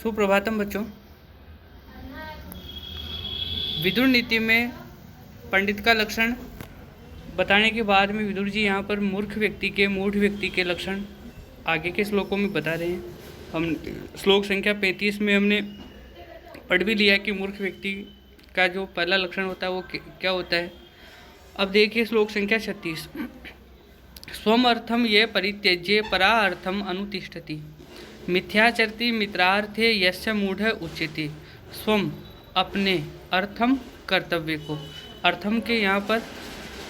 सुप्रभातम बच्चों। विदुर नीति में पंडित का लक्षण बताने के बाद में विदुर जी यहाँ पर मूर्ख व्यक्ति के मूढ़ व्यक्ति के लक्षण आगे के श्लोकों में बता रहे हैं। हम श्लोक संख्या 35 में हमने पढ़ भी लिया कि मूर्ख व्यक्ति का जो पहला लक्षण होता है वो क्या होता है। अब देखिए श्लोक संख्या 36। स्वम अर्थम ये परित्यज्य परा अर्थम अनुतिष्ठति मिथ्याचरति मित्रार्थे यस्य मूढ़ उच्यते। स्वम अपने, अर्थम कर्तव्य को। अर्थम के यहाँ पर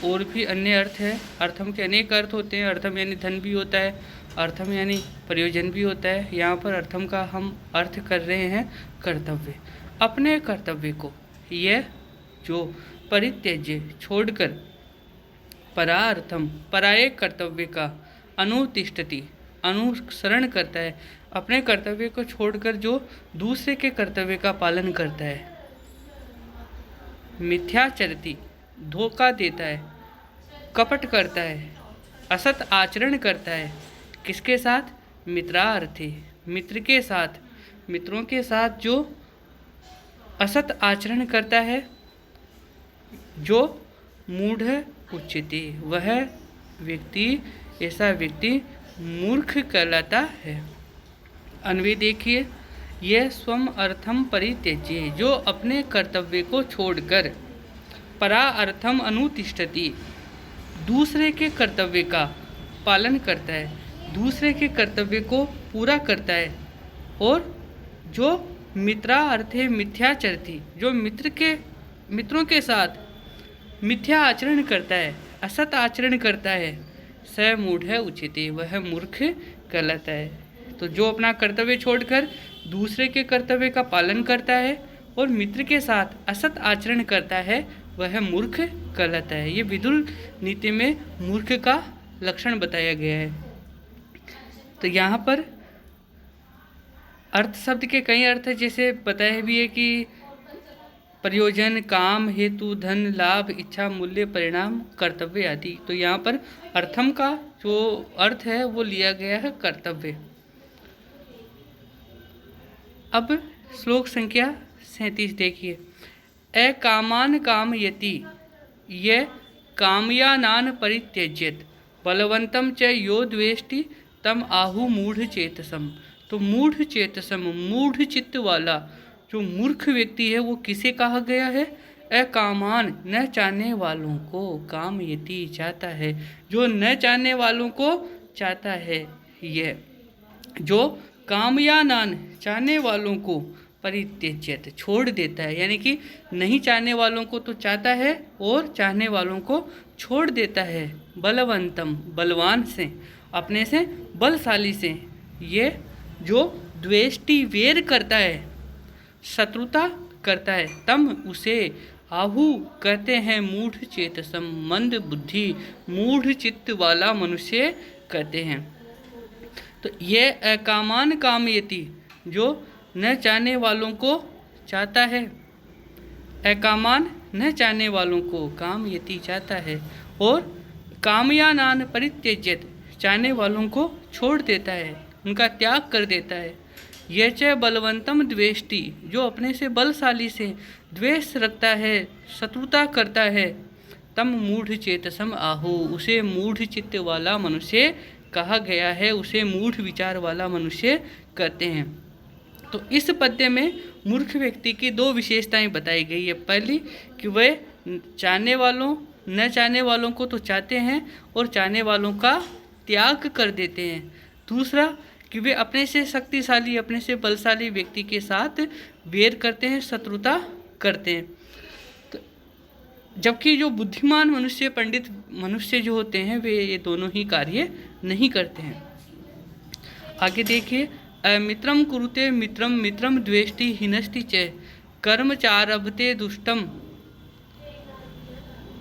और भी अन्य अर्थ है। अर्थम के अनेक अर्थ होते हैं। अर्थम यानी धन भी होता है, अर्थम यानी प्रयोजन भी होता है। यहाँ पर अर्थम का हम अर्थ कर रहे हैं कर्तव्य। अपने कर्तव्य को यह जो परित्यज्य छोड़कर परार्थम पराये कर्तव्य का अनुतिष्ठति अनुसरण करता है। अपने कर्तव्य को छोड़कर जो दूसरे के कर्तव्य का पालन करता है। मिथ्याचरति धोखा देता है, कपट करता है, असत आचरण करता है। किसके साथ? मित्रार्थे, मित्र के साथ। मित्रों के साथ जो असत आचरण करता है, जो मूढ़ उच्यते, वह व्यक्ति, ऐसा व्यक्ति मूर्ख कहलाता है। अन्वय देखिए, यह स्वम अर्थम परित्यज्य, जो अपने कर्तव्य को छोड़कर परा अर्थम अनुतिष्ठति, दूसरे के कर्तव्य का पालन करता है, दूसरे के कर्तव्य को पूरा करता है। और जो मित्रा अर्थे मिथ्याचरति, जो मित्रों के साथ मिथ्या आचरण करता है, असत आचरण करता है, स मूढ़ उच्यते, वह मूर्ख कहलाता है। तो जो अपना कर्तव्य छोड़कर दूसरे के कर्तव्य का पालन करता है और मित्र के साथ असत आचरण करता है, वह मूर्ख कहलाता है। ये विदुर नीति में मूर्ख का लक्षण बताया गया है। तो यहाँ पर अर्थ शब्द के कई अर्थ है, जैसे बताया भी है कि प्रयोजन, काम, हेतु, धन, लाभ, इच्छा, मूल्य, परिणाम, कर्तव्य आदि। तो यहाँ पर अर्थम का जो अर्थ है वो लिया गया है कर्तव्य। अब श्लोक संख्या 37 देखिए। अकामान कामयति ये कामयानान परित्यज्यत बलवंतम च यो द्वेष्टि तम आहु मूढ़ चेतसम। तो मूढ़ चेतसम, मूढ़ चित्त वाला जो मूर्ख व्यक्ति है वो किसे कहा गया है? अकामान, न चाहने वालों को, कामयति चाहता है, जो न चाहने वालों को चाहता है। यह जो कामयानान चाहने वालों को परित्यज्यत छोड़ देता है, यानी कि नहीं चाहने वालों को तो चाहता है और चाहने वालों को छोड़ देता है। बलवंतम, बलवान से, अपने से बलशाली से। ये जो द्वेष्टि वेर करता है, शत्रुता करता है, तम उसे आहु कहते हैं मूढ़ चेतसम, मंद बुद्धि, मूढ़ चित्त वाला मनुष्य कहते हैं। तो ये अकामान कामयति, जो न चाहने वालों को चाहता है, अकामान न चाहने वालों को कामयति चाहता है, और कामयानान परित्यज्यत चाहने वालों को छोड़ देता है, उनका त्याग कर देता है। यह च बलवंतम द्वेष्टि, जो अपने से बलशाली से द्वेष रखता है, शत्रुता करता है, तम मूढ़ चेतसम आहु, उसे मूढ़ चित्त वाला मनुष्य कहा गया है, उसे मूढ़ विचार वाला मनुष्य कहते हैं। तो इस पद्य में मूर्ख व्यक्ति की दो विशेषताएं बताई गई है। पहली कि वह चाहने वालों, न चाहने वालों को तो चाहते हैं और चाहने वालों का त्याग कर देते हैं। दूसरा कि वे अपने से शक्तिशाली, अपने से बलशाली व्यक्ति के साथ वेर करते हैं, शत्रुता करते हैं। तो जबकि जो बुद्धिमान मनुष्य, पंडित मनुष्य जो होते हैं, वे ये दोनों ही कार्य नहीं करते हैं। आगे देखिए, अमित्रम कुरुते मित्रम मित्रम द्वेष्टि हिनस्ति च कर्मचारभते दुष्टम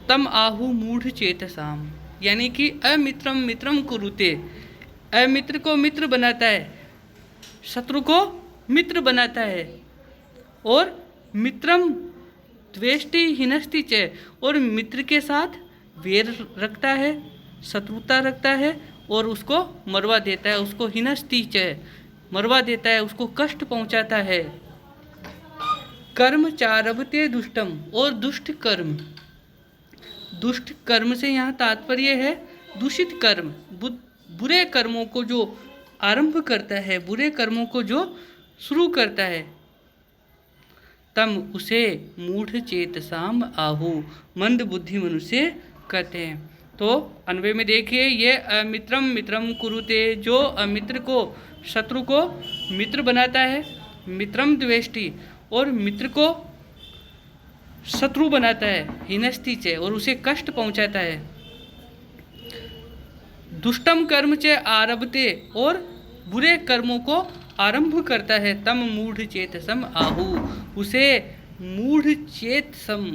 तम आहु मूढ़ चेतसाम। यानी कि अमित्रम मित्रम कुरुते, अमित्र को मित्र बनाता है, शत्रु को मित्र बनाता है, और मित्रम द्वेष्टि हिनस्ति च, और मित्र के साथ वेर रखता है, शत्रुता रखता है और उसको मरवा देता है, उसको हिनस्ति च, मरवा देता है, उसको कष्ट पहुंचाता है। कर्म चारभते दुष्टम, और दुष्ट कर्म, दुष्ट कर्म से यहाँ तात्पर्य है दूषित कर्म, बुरे कर्मों को जो आरंभ करता है, बुरे कर्मों को जो शुरू करता है, तम उसे मूढ़ चेतसाम आहु, मंद बुद्धि मनुष्य कहते हैं। तो अन्वय में देखिए, ये अमित्रम मित्रम कुरुते, जो अमित्र को, शत्रु को मित्र बनाता है, मित्रम द्वेष्टि, और मित्र को शत्रु बनाता है, हिनस्ति चे, और उसे कष्ट पहुंचाता है। दुष्टम कर्म चे आरभते, और बुरे कर्मों को आरंभ करता है, तम मूढ़ चेतसम आहु, उसे मूढ़ चेतसम,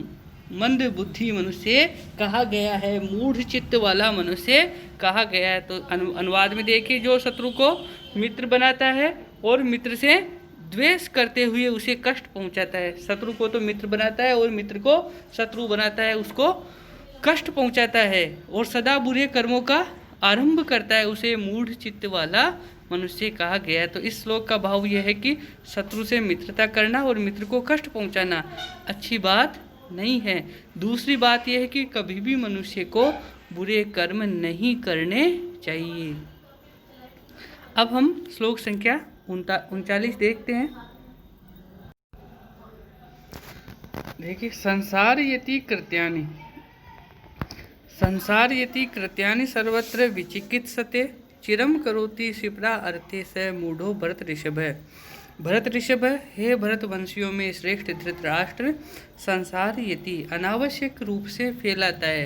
मंद बुद्धि मनुष्य कहा गया है, मूढ़ चित्त वाला मनुष्य कहा गया है। तो अनुवाद में देखिए, जो शत्रु को मित्र बनाता है और मित्र से द्वेष करते हुए उसे कष्ट पहुंचाता है, शत्रु को तो मित्र बनाता है और मित्र को शत्रु बनाता है, उसको कष्ट पहुंचाता है, और सदा बुरे कर्मों का आरंभ करता है, उसे मूढ़ चित्त वाला मनुष्य कहा गया है। तो इस श्लोक का भाव यह है कि शत्रु से मित्रता करना और मित्र को कष्ट पहुंचाना अच्छी बात नहीं है। दूसरी बात यह है कि कभी भी मनुष्य को बुरे कर्म नहीं करने चाहिए। अब हम श्लोक संख्या 39 देखते हैं। देखिए, संसार यति कृत्यानि, संसार यति कृत्यानि सर्वत्र विचिकित्सते, चिरम करोति शिप्रा अर्थे स मूढ़ो भरत ऋषभ। भरत ऋषभ, हे भरत वंशियों में श्रेष्ठ धृतराष्ट्र, संसार यति अनावश्यक रूप से फैलाता है,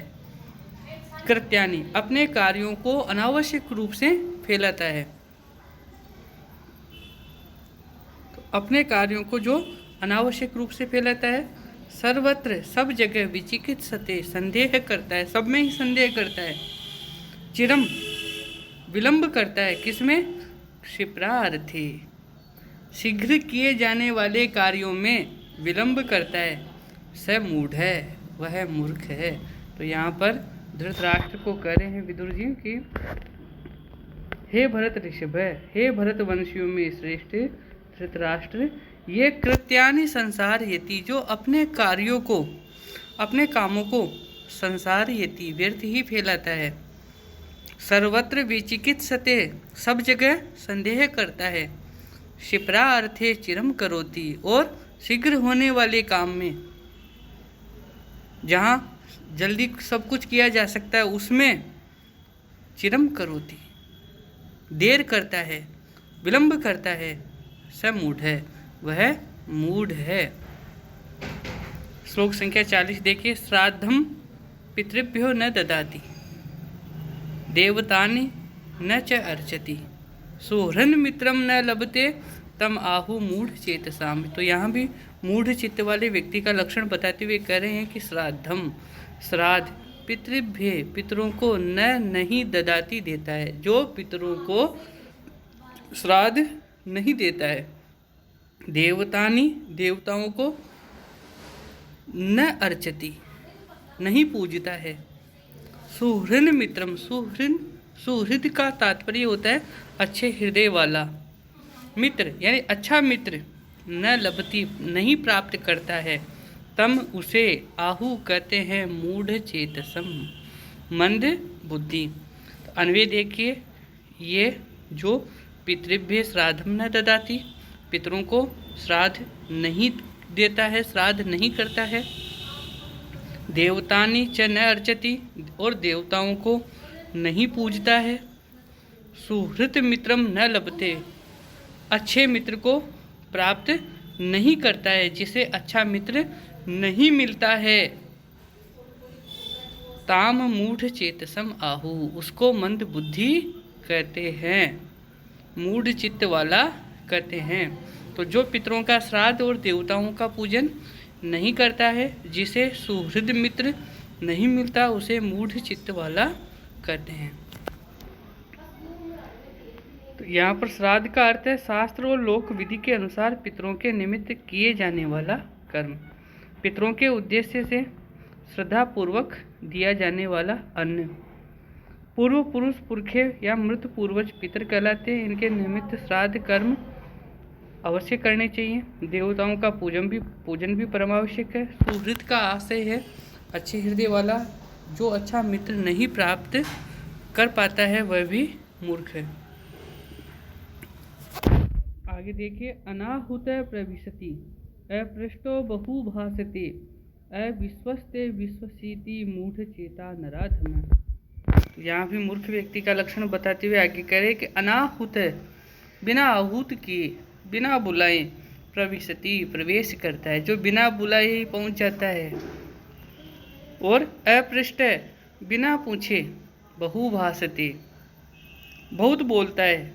कृत्यानि अपने कार्यों को अनावश्यक रूप से फैलाता है। तो अपने कार्यों को जो अनावश्यक रूप से फैलाता है, सर्वत्र सब जगह विचिकित्सते संदेह करता है, सब में ही संदेह करता है, चिरम विलंब करता है, किसमें, क्षिप्रार्थे शीघ्र किए जाने वाले कार्यों में विलंब करता है, स मूढ़ है, वह मूर्ख है। तो यहाँ पर धृतराष्ट्र को कह रहे हैं विदुर जी कि हे भरत ऋषभ, हे भरत वंशियों में श्रेष्ठ धृतराष्ट्र, ये कृत्यानि संसार यति, जो अपने कार्यों को, अपने कामों को संसार यति व्यर्थ ही फैलाता है, सर्वत्र विचिकित्सते सब जगह संदेह करता है, क्षिप्रा अर्थे चिरम करोति, और शीघ्र होने वाले काम में, जहाँ जल्दी सब कुछ किया जा सकता है उसमें चिरम करोति देर करता है, विलंब करता है, स मूढ़ है, वह मूढ़ है। श्लोक संख्या 40 देखिए, श्राद्धम पितृभ्यो न ददाति, देवतानि न च अर्चति, सुहृन् मित्रम न लभते, तम आहु मूढ़ चेतसाम। तो यहाँ भी मूढ़ चित्त वाले व्यक्ति का लक्षण बताते हुए कह रहे हैं कि श्राद्धम, श्राद्ध, पितृभ्य पितरों को न नहीं ददाती देता है, जो पितरों को श्राद्ध नहीं देता है, देवतानि देवताओं को न अर्चति नहीं पूजता है, सुहृन् मित्रम, सुहृद का तात्पर्य होता है अच्छे हृदय वाला, मित्र यानी अच्छा मित्र, न लभती नहीं प्राप्त करता है, तम उसे आहु कहते हैं मूढ़ चेतसम, मंद बुद्धि। तो अन्वय देखिए, ये जो पितृभ्य श्राद्धम न ददाती, पितरों को श्राद्ध नहीं देता है, श्राद्ध नहीं करता है, देवतानि च न अर्चति, और देवताओं को नहीं पूजता है, सुहृत मित्रम न लभते, अच्छे मित्र को प्राप्त नहीं करता है, जिसे अच्छा मित्र नहीं मिलता है, ताम मूढ़ चेतसम आहु, उसको मंद बुद्धि कहते हैं, मूढ़ चित्त वाला कहते हैं। तो जो पितरों का श्राद्ध और देवताओं का पूजन नहीं करता है, जिसे सुहृद मित्र नहीं मिलता, उसे मूढ़ चित्त वाला कहते हैं। तो यहाँ पर श्राद्ध का अर्थ है शास्त्र और लोक विधि के अनुसार पितरों के निमित्त किए जाने वाला कर्म, पितरों के उद्देश्य से श्रद्धापूर्वक दिया जाने वाला अन्न, पूर्व पुरुष पुरखे या मृत पूर्वज पितर कहलाते हैं। इनके निमित्त श्राद्ध कर्म अवश्य करने चाहिए। देवताओं का पूजन भी परमावश्यक है। सुहृद का आशय है अच्छे हृदय वाला। जो अच्छा मित्र नहीं प्राप्त कर पाता है वह भी मूर्ख है। आगे देखिए, अनाहुत प्रविशति अपृष्टो बहु भासते अविश्वस्ते विश्वसीति मूढ़ चेता नराधम। यहाँ भी मूर्ख व्यक्ति का लक्षण बताते हुए आगे कह रहे कि अनाहुत बिना आहूत किए बिना बुलाए प्रविशति प्रवेश करता है, जो बिना बुलाए ही पहुँच जाता है। और अपृष्ट बिना पूछे बहु भासते बहुत बोलता है।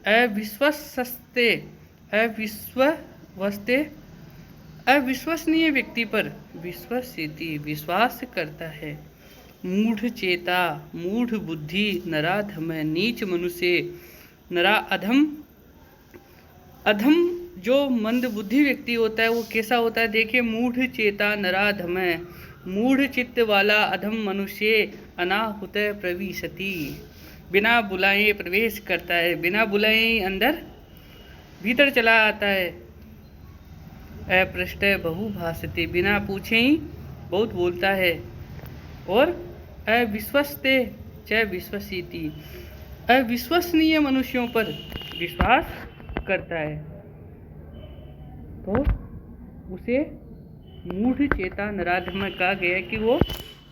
अविश्वस्ते अविश्वसनीय व्यक्ति पर विश्वसीति विश्वास करता है। मूढ़ चेता मूढ़ बुद्धि नराधम नीच मनुष्य नरा अधम जो मंद बुद्धि व्यक्ति होता है वो कैसा होता है? देखिए, मूढ़ चेता नराधम मूढ़ चित्त वाला अधम मनुष्य अनाहुत प्रविशति बिना बुलाए प्रवेश करता है, बिना बुलाए अंदर भीतर चला आता है। अपृष्ट बहु भासते बिना पूछे ही बहुत बोलता है। और अविश्वस्ते च विश्वसीति अविश्वसनीय मनुष्यों पर विश्वास करता है, तो उसे मूढ़ चेता नराधम कहा गया कि वो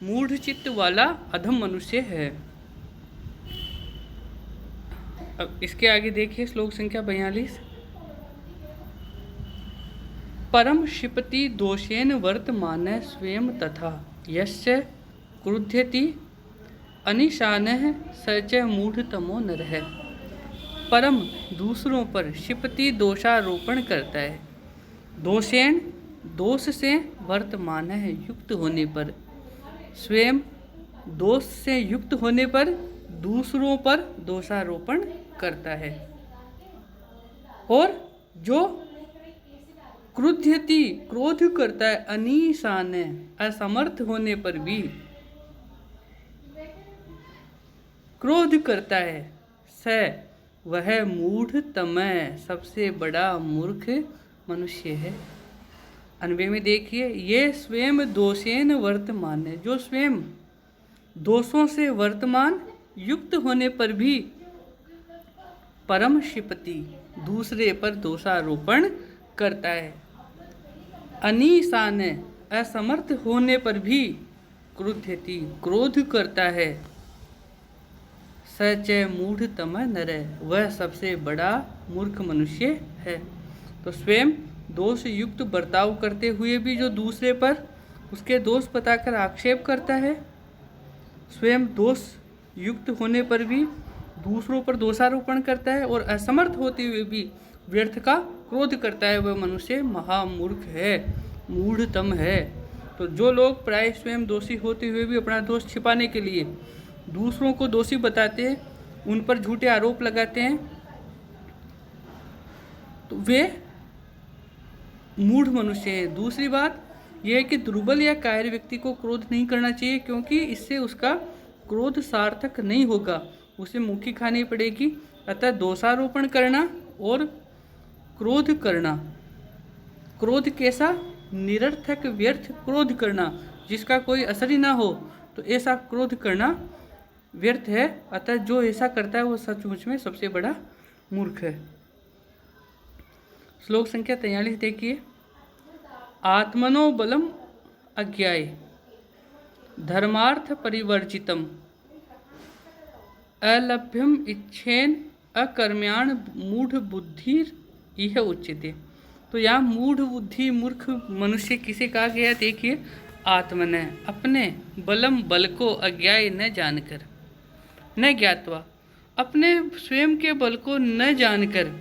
मूढ़ चित्त वाला अधम मनुष्य है। अब इसके आगे देखिए श्लोक संख्या 42। परम क्षिपति दोषेन वर्तमान स्वयं तथा यस्य क्रुध्यति अनिशानः स च मूढ़तमो नरः। परम दूसरों पर क्षिपति दोषारोपण करता है। दोषेन दोष से वर्तमान है युक्त होने पर, स्वयं दोष से युक्त होने पर दूसरों पर दोषारोपण करता है। और जो क्रुध्यति क्रोध करता है, अनीशान असमर्थ होने पर भी क्रोध करता है, स वह मूढ़तम सबसे बड़ा मूर्ख मनुष्य है। अन्वय में देखिए, ये स्वयं दोषेन वर्तमान है, जो स्वयं दोषों से वर्तमान युक्त होने पर भी परम क्षिपति दूसरे पर दोषारोपण करता है। अनीशान असमर्थ होने पर भी क्रुध्यति क्रोध करता है। सच मूढ़तम नर वह सबसे बड़ा मूर्ख मनुष्य है। तो स्वयं दोष युक्त बर्ताव करते हुए भी जो दूसरे पर उसके दोष बताकर आक्षेप करता है, स्वयं दोष युक्त होने पर भी दूसरों पर दोषारोपण करता है और असमर्थ होते हुए भी व्यर्थ का क्रोध करता है, वह मनुष्य महामूर्ख है, मूढ़तम है। तो जो लोग प्राय स्वयं दोषी होते हुए भी अपना दोष छिपाने के लिए दूसरों को दोषी बताते हैं, उन पर झूठे आरोप लगाते हैं, तो वे मूढ़ मनुष्य हैं। दूसरी बात यह है कि दुर्बल या कायर व्यक्ति को क्रोध नहीं करना चाहिए, क्योंकि इससे उसका क्रोध सार्थक नहीं होगा, उसे मुक्की खानी पड़ेगी। अतः दोषारोपण करना और क्रोध करना, क्रोध कैसा? निरर्थक व्यर्थ क्रोध करना जिसका कोई असर ही ना हो, तो ऐसा क्रोध करना व्यर्थ है। अतः जो ऐसा करता है वो सचमुच में सबसे बड़ा मूर्ख है। श्लोक संख्या 43 देखिए। आत्मनो बलम अज्ञाय धर्मार्थ परिवर्जितम अलभ्यम इच्छेन अकर्म्याण मूढ़ बुद्धि यह उच्यते। तो यहाँ मूढ़ बुद्धि मूर्ख मनुष्य किसे कहा गया? देखिए, आत्मन अपने बलम बल को अज्ञाय न जानकर, न ज्ञात्वा अपने स्वयं के बल को न जानकर,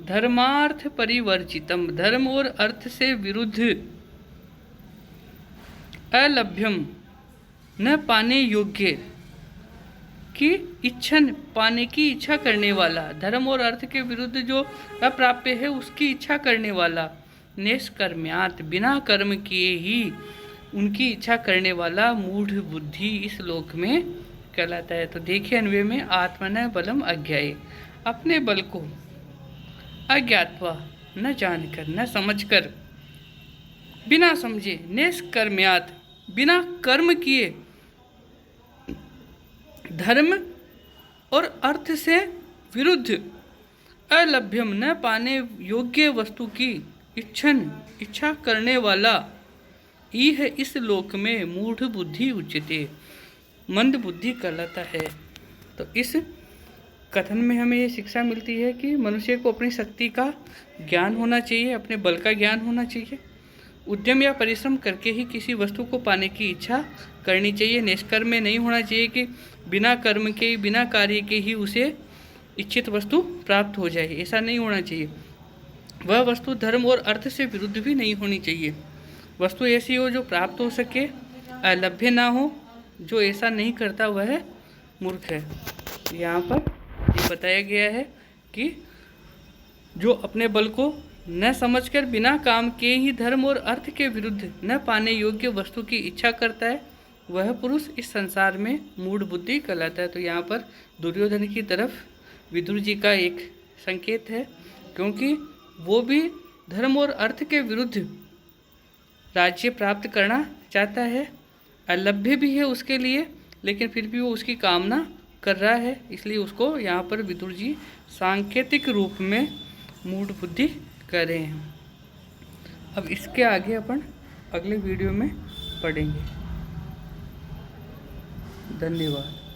धर्मार्थ परिवर्जितम धर्म और अर्थ से विरुद्ध, अलभ्यम न पाने योग्य की इच्छन पाने की इच्छा करने वाला, धर्म और अर्थ के विरुद्ध जो अप्राप्य है उसकी इच्छा करने वाला, निष्कर्म्यात बिना कर्म किए ही उनकी इच्छा करने वाला मूढ़ बुद्धि इस लोक में कहलाता है। तो देखिए अन्वय में, आत्मनः बलम अज्ञाये, अपने बल को अज्ञात्वा, न जानकर, न समझकर, बिना समझे, निष्कर्म्यात्, बिना कर्म किए, धर्म और अर्थ से विरुद्ध, अलभ्यम, न पाने योग्य वस्तु की इच्छा करने वाला, इह, इस लोक में, मूढ़ बुद्धि उच्यते, मंद बुद्धि कहलाता है। तो इस कथन में हमें ये शिक्षा मिलती है कि मनुष्य को अपनी शक्ति का ज्ञान होना चाहिए, अपने बल का ज्ञान होना चाहिए, उद्यम या परिश्रम करके ही किसी वस्तु को पाने की इच्छा करनी चाहिए। निष्कर्म में नहीं होना चाहिए कि बिना कर्म के, बिना कार्य के ही उसे इच्छित वस्तु प्राप्त हो जाए, ऐसा नहीं होना चाहिए। वह वस्तु धर्म और अर्थ से विरुद्ध भी नहीं होनी चाहिए। वस्तु ऐसी हो जो प्राप्त हो सके, अलभ्य ना हो। जो ऐसा नहीं करता वह मूर्ख है। यहाँ पर ये बताया गया है कि जो अपने बल को न समझकर बिना काम के ही धर्म और अर्थ के विरुद्ध न पाने योग्य वस्तु की इच्छा करता है, वह पुरुष इस संसार में मूढ़ बुद्धि कहलाता है। तो यहाँ पर दुर्योधन की तरफ विदुर जी का एक संकेत है, क्योंकि वो भी धर्म और अर्थ के विरुद्ध राज्य प्राप्त करना चाहता है, अलभ्य भी है उसके लिए, लेकिन फिर भी वो उसकी कामना कर रहा है, इसलिए उसको यहाँ पर विदुर जी सांकेतिक रूप में मूढ़ बुद्धि कर रहे हैं। अब इसके आगे अपन अगले वीडियो में पढ़ेंगे। धन्यवाद।